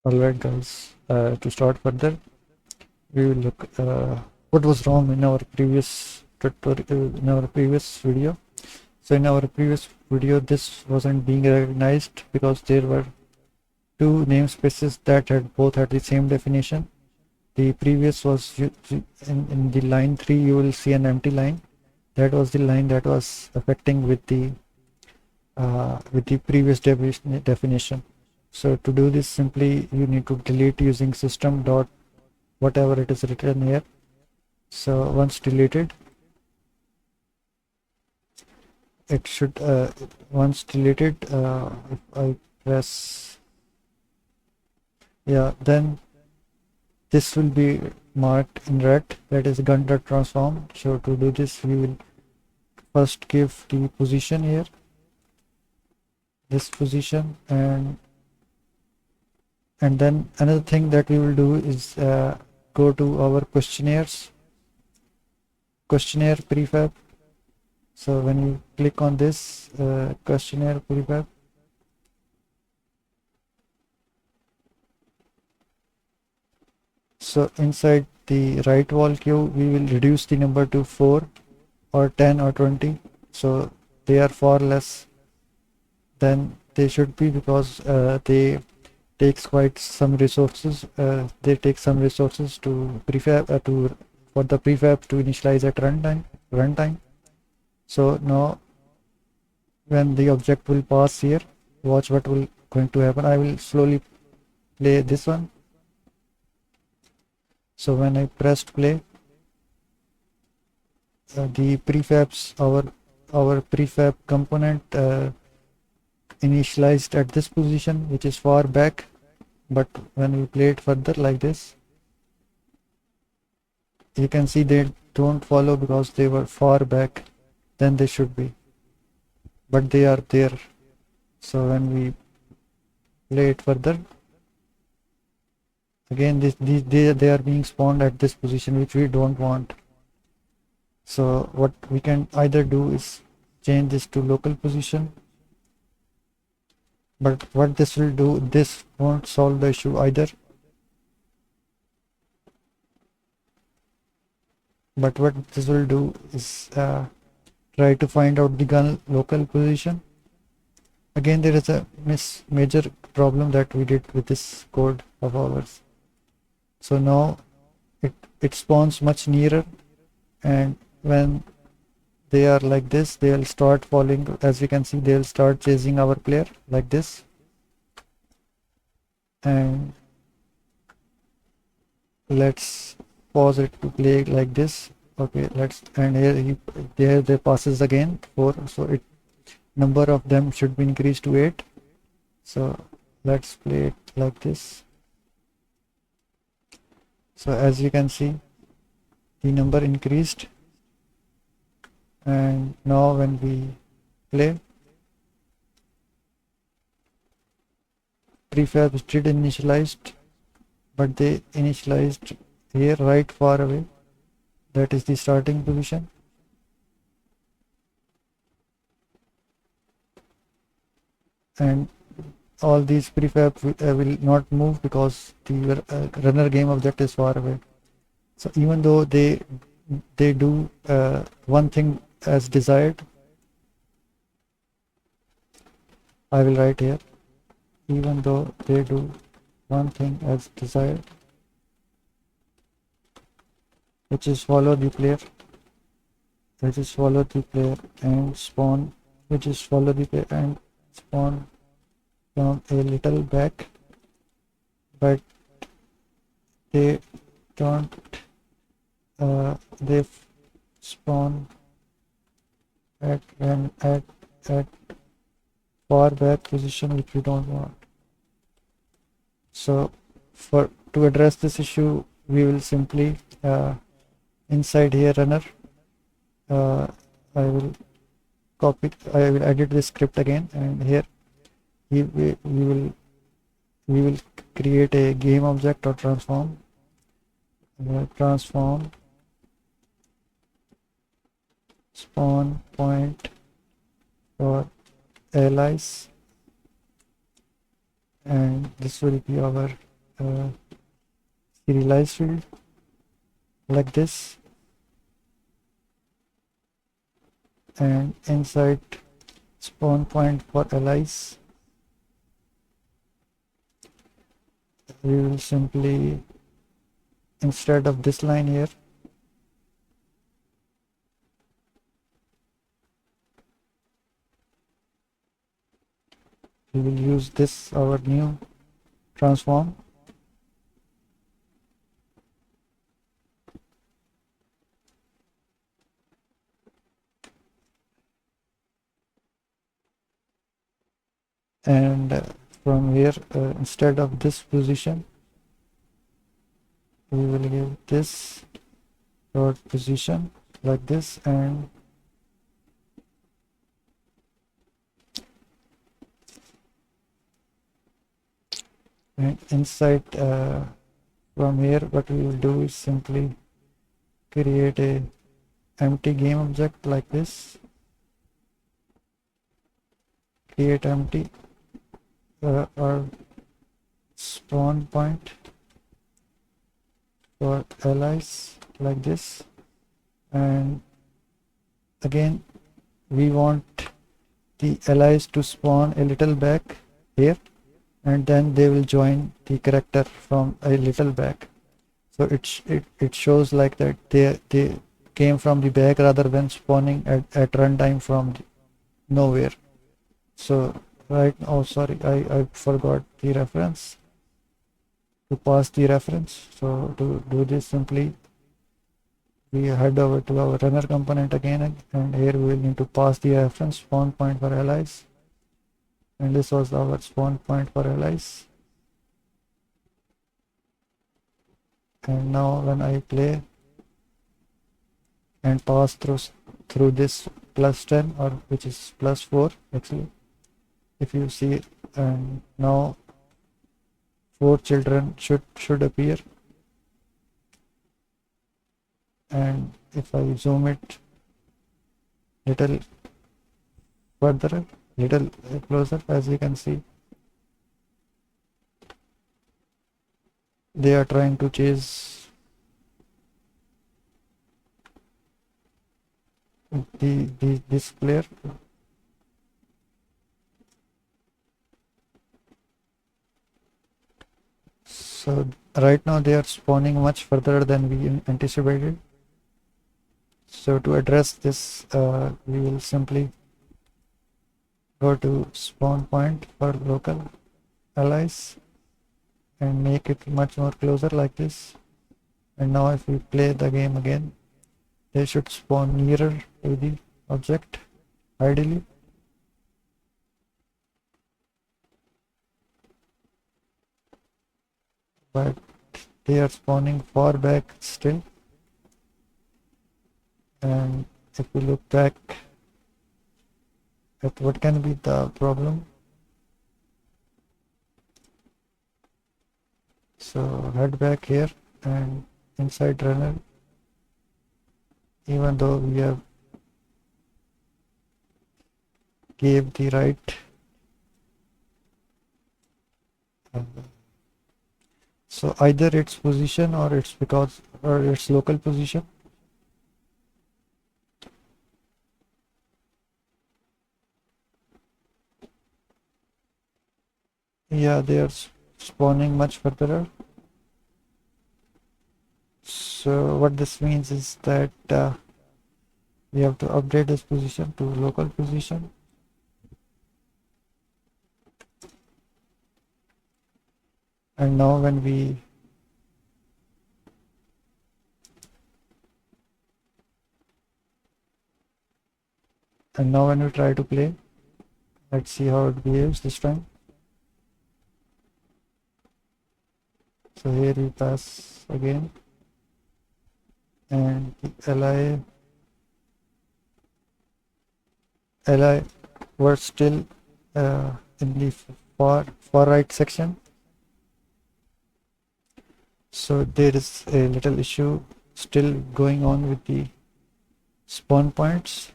Alright guys, to start further, we will look what was wrong in our previous tutorial, in our previous video. So in our previous video, this wasn't being recognized because there were two namespaces that both had the same definition. The previous was in the line 3, you will see an empty line. That was the line that was affecting with the previous definition. So to do this, simply you need to delete using system dot whatever it is written here. So once deleted, it should once deleted, if I press, yeah, then this will be marked in red, that is gun.transform. So to do this, we will first give the position here, this position, and then another thing that we will do is go to our questionnaire prefab. So when you click on this questionnaire prefab, so inside the right wall queue, we will reduce the number to 4 or 10 or 20. So they are far less than they should be because they takes quite some resources. They take some resources to prefab for the prefab to initialize at runtime. So now when the object will pass here, watch what will going to happen. I will slowly play this one. So when I pressed play, the prefabs, our prefab component initialized at this position, which is far back, but when we play it further like this, you can see they don't follow because they were far back than they should be, but they are there. So when we play it further, again they are being spawned at this position, which we don't want. So what we can either do is change this to local position, but what this will do, this won't solve the issue either. But what this will do is try to find out the gun local position. Again, there is a major problem that we did with this code of ours. So now it spawns much nearer, and when they are like this, they'll start falling. As you can see, they'll start chasing our player like this, and let's pause it to play like this. Okay, let's, and here there passes again 4, so it number of them should be increased to 8. So let's play it like this. So as you can see, the number increased, and now when we play, prefabs did initialized, but they initialized here right far away. That is the starting position. And all these prefab will not move because the runner game object is far away. So even though they do one thing as desired, I will write here, even though they do one thing as desired, which is follow the player, and spawn, which is follow the player and spawn from a little back, but they don't they spawn at far back position, which we don't want. So to address this issue, we will simply inside here runner, I will edit this script again, and here we will create a game object or transform, spawn point for allies, and this will be our uh, serialize field like this, and inside spawn point for allies we will simply, instead of this line here, we will use this, our new transform, and from here instead of this position we will give this dot position like this, and inside from here what we will do is simply create a empty game object like this, create empty or spawn point for allies like this, and again we want the allies to spawn a little back here, and then they will join the character from a little back, so it shows like that they came from the back rather than spawning at runtime from nowhere. So right, oh sorry, I forgot the reference, to pass the reference. So to do this, simply we head over to our runner component again, and here we will need to pass the reference spawn point for allies, and this was our spawn point for allies. And now when I play and pass through this +10, or which is +4 actually, if you see, and now 4 children should appear, and if I zoom it little further, little closer, as you can see, they are trying to chase this player. So right now they are spawning much further than we anticipated. So to address this, we will simply go to spawn point for local allies and make it much more closer like this. And now if we play the game again, they should spawn nearer to the object ideally. But they are spawning far back still. And if we look back at what can be the problem, so head back here, and inside runner, even though we have gave the right so either its position or its local position. Yeah, they are spawning much further. So what this means is that we have to update this position to local position. And now when we try to play, let's see how it behaves this time. So here we pass again, and the ally were still in the far right section. So there is a little issue still going on with the spawn points.